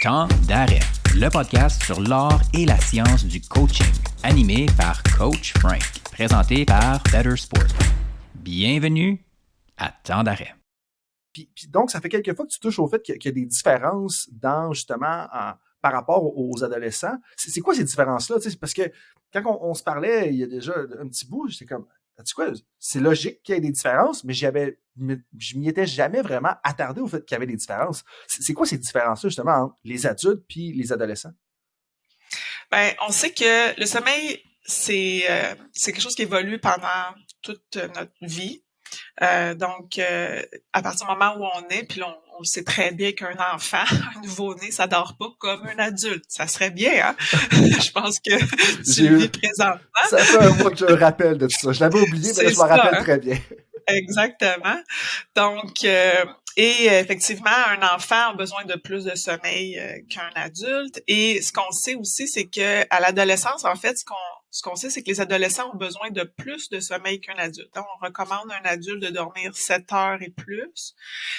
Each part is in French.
Temps d'arrêt, le podcast sur l'art et la science du coaching, animé par Coach Frank, présenté par Better Sport. Bienvenue à Temps d'arrêt. Puis donc, ça fait quelques fois que tu touches au fait qu'il y a des différences dans, justement, par rapport aux adolescents. C'est quoi ces différences-là? Tu sais, parce que quand on se parlait il y a déjà un petit bout, j'étais comme, tu quoi, c'est logique qu'il y ait des différences, mais je m'y étais jamais vraiment attardé au fait qu'il y avait des différences. C'est quoi ces différences-là, justement, entre les adultes puis les adolescents? Ben, on sait que le sommeil, c'est quelque chose qui évolue pendant toute notre vie. Donc, à partir du moment où on est, puis on sait très bien qu'un enfant, un nouveau-né, ça dort pas comme un adulte. Ça serait bien, hein? Je pense que tu le vis présentement. Ça fait un mois que je me rappelle de tout ça. Je l'avais oublié, mais là, je m'en rappelle très bien. Exactement. Donc, et effectivement, un enfant a besoin de plus de sommeil qu'un adulte. Et ce qu'on sait aussi, c'est que à l'adolescence, en fait, ce qu'on sait, c'est que les adolescents ont besoin de plus de sommeil qu'un adulte. Donc, on recommande à un adulte de dormir 7 heures et plus.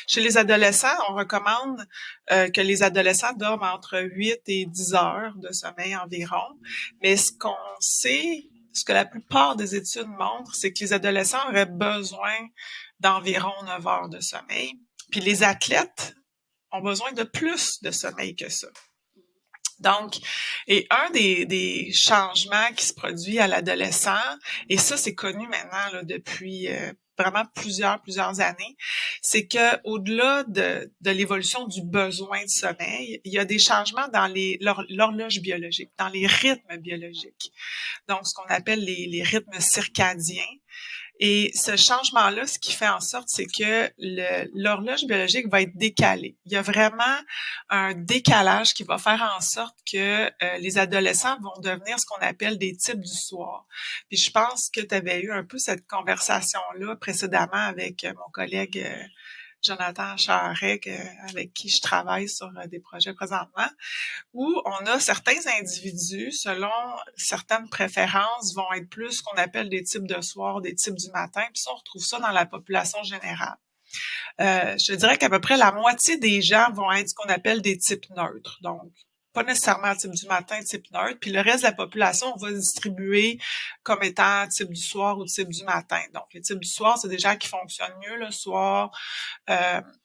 Chez les adolescents, on recommande que les adolescents dorment entre 8 et 10 heures de sommeil environ. Mais ce qu'on sait, ce que la plupart des études montrent, c'est que les adolescents auraient besoin d'environ 9 heures de sommeil. Puis les athlètes ont besoin de plus de sommeil que ça. Donc, et un des changements qui se produit à l'adolescent, et ça c'est connu maintenant là, depuis vraiment plusieurs années, c'est que au-delà de l'évolution du besoin de sommeil, il y a des changements dans l'horloge biologique, dans les rythmes biologiques. Donc, ce qu'on appelle les rythmes circadiens. Et ce changement-là, ce qui fait en sorte, c'est que l'horloge biologique va être décalée. Il y a vraiment un décalage qui va faire en sorte que les adolescents vont devenir ce qu'on appelle des types du soir. Puis je pense que tu avais eu un peu cette conversation-là précédemment avec mon collègue Jonathan Charret, avec qui je travaille sur des projets présentement, où on a certains individus, selon certaines préférences, vont être plus ce qu'on appelle des types de soir, des types du matin, puis ça, on retrouve ça dans la population générale. Je dirais qu'à peu près la moitié des gens vont être ce qu'on appelle des types neutres, donc pas nécessairement type du matin, type neutre, puis le reste de la population, on va distribuer comme étant type du soir ou type du matin. Donc, les types du soir, c'est des gens qui fonctionnent mieux le soir,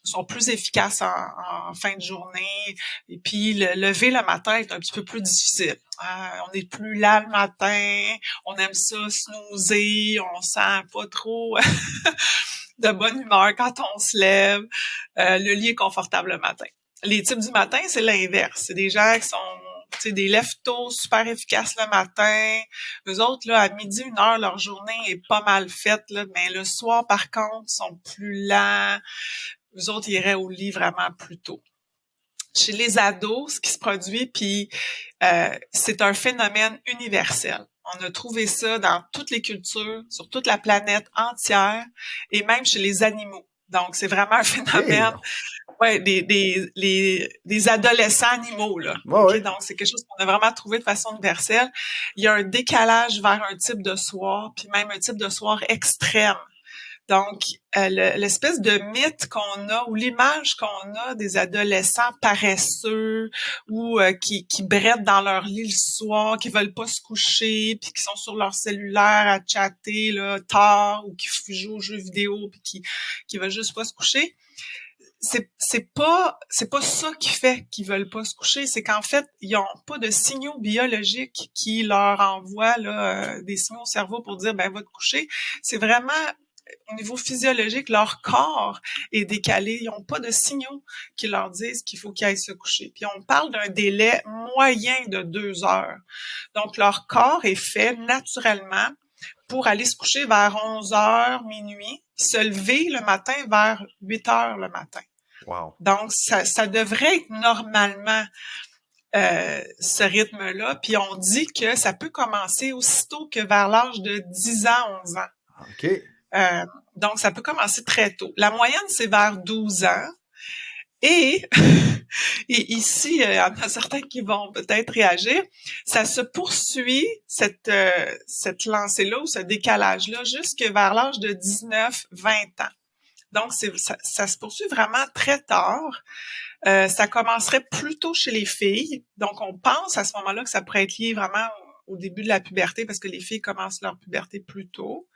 sont plus efficaces en fin de journée, et puis le lever le matin est un petit peu plus difficile. On est plus là le matin, on aime ça snoozer, on sent pas trop de bonne humeur quand on se lève, le lit est confortable le matin. Les types du matin, c'est l'inverse. C'est des gens qui sont des lève-tôt super efficaces le matin. Eux autres, là, à midi, 1 heure, leur journée est pas mal faite, là, mais le soir, par contre, ils sont plus lents. Eux autres, ils iraient au lit vraiment plus tôt. Chez les ados, ce qui se produit, puis c'est un phénomène universel. On a trouvé ça dans toutes les cultures, sur toute la planète entière, et même chez les animaux. Donc, c'est vraiment un phénomène... Ouais, des adolescents animaux, là. Ouais, Okay? ouais. Donc, c'est quelque chose qu'on a vraiment trouvé de façon universelle. Il y a un décalage vers un type de soir, puis même un type de soir extrême. Donc, l'espèce de mythe qu'on a, ou l'image qu'on a des adolescents paresseux, ou qui brettent dans leur lit le soir, qui veulent pas se coucher, puis qui sont sur leur cellulaire à chatter là, tard, ou qui jouent aux jeux vidéo, puis qui veulent juste pas se coucher, c'est pas ça qui fait qu'ils veulent pas se coucher, c'est qu'en fait ils ont pas de signaux biologiques qui leur envoient là des signaux au cerveau pour dire ben va te coucher. C'est vraiment au niveau physiologique, leur corps est décalé. Ils n'ont pas de signaux qui leur disent qu'il faut qu'ils aillent se coucher. Puis on parle d'un délai moyen de 2 heures. Donc leur corps est fait naturellement pour aller se coucher vers 11 heures, minuit, se lever le matin vers 8 heures le matin. Wow. Donc, ça devrait être normalement ce rythme-là. Puis on dit que ça peut commencer aussitôt que vers l'âge de 10 ans, 11 ans. OK. Donc, ça peut commencer très tôt. La moyenne, c'est vers 12 ans. Et ici, il y en a certains qui vont peut-être réagir, ça se poursuit, cette lancée-là ou ce décalage-là, jusque vers l'âge de 19-20 ans. Donc, ça se poursuit vraiment très tard. Ça commencerait plutôt chez les filles. Donc, on pense à ce moment-là que ça pourrait être lié vraiment au début de la puberté parce que les filles commencent leur puberté plus tôt.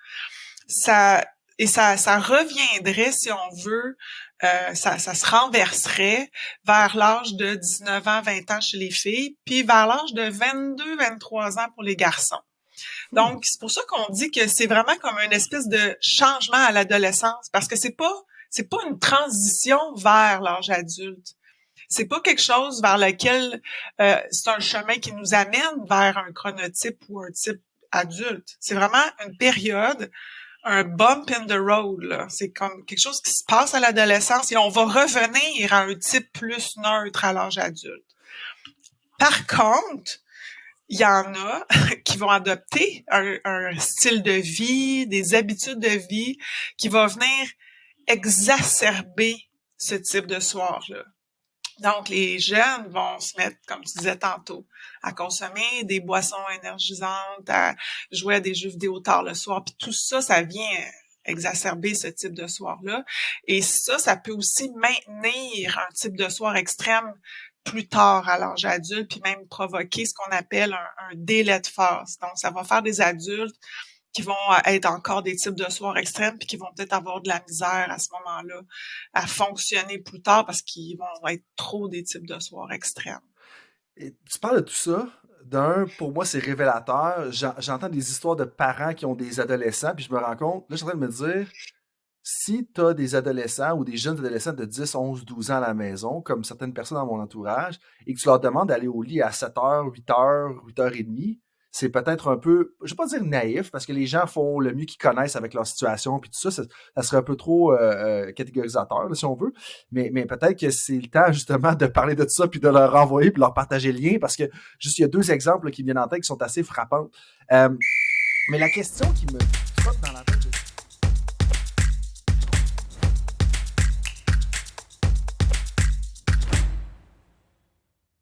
Ça reviendrait, si on veut, ça se renverserait vers l'âge de 19 ans, 20 ans chez les filles, puis vers l'âge de 22, 23 ans pour les garçons. Donc, c'est pour ça qu'on dit que c'est vraiment comme une espèce de changement à l'adolescence, parce que c'est pas une transition vers l'âge adulte. C'est pas quelque chose vers lequel c'est un chemin qui nous amène vers un chronotype ou un type adulte. C'est vraiment une période, un bump in the road, là. C'est comme quelque chose qui se passe à l'adolescence et on va revenir à un type plus neutre à l'âge adulte. Par contre, il y en a qui vont adopter un style de vie, des habitudes de vie qui va venir exacerber ce type de soir-là. Donc, les jeunes vont se mettre, comme tu disais tantôt, à consommer des boissons énergisantes, à jouer à des jeux vidéo tard le soir. Puis tout ça, ça vient exacerber ce type de soir-là. Et ça peut aussi maintenir un type de soir extrême plus tard à l'âge adulte, puis même provoquer ce qu'on appelle un délai de phase. Donc, ça va faire des adultes qui vont être encore des types de soirs extrêmes puis qui vont peut-être avoir de la misère à ce moment-là à fonctionner plus tard parce qu'ils vont être trop des types de soirs extrêmes. Et tu parles de tout ça. Pour moi, c'est révélateur. J'entends des histoires de parents qui ont des adolescents, puis je me rends compte, là, je suis en train de me dire, si tu as des adolescents ou des jeunes adolescents de 10, 11, 12 ans à la maison, comme certaines personnes dans mon entourage, et que tu leur demandes d'aller au lit à 7h, 8h, 8h30, c'est peut-être un peu, je vais pas dire naïf, parce que les gens font le mieux qu'ils connaissent avec leur situation, puis tout ça, ça serait un peu trop catégorisateur, là, si on veut, mais peut-être que c'est le temps, justement, de parler de tout ça, puis de leur renvoyer, puis leur partager le lien, parce que, juste, il y a 2 exemples là, qui viennent en tête qui sont assez frappants. Mais la question qui me trotte dans la tête,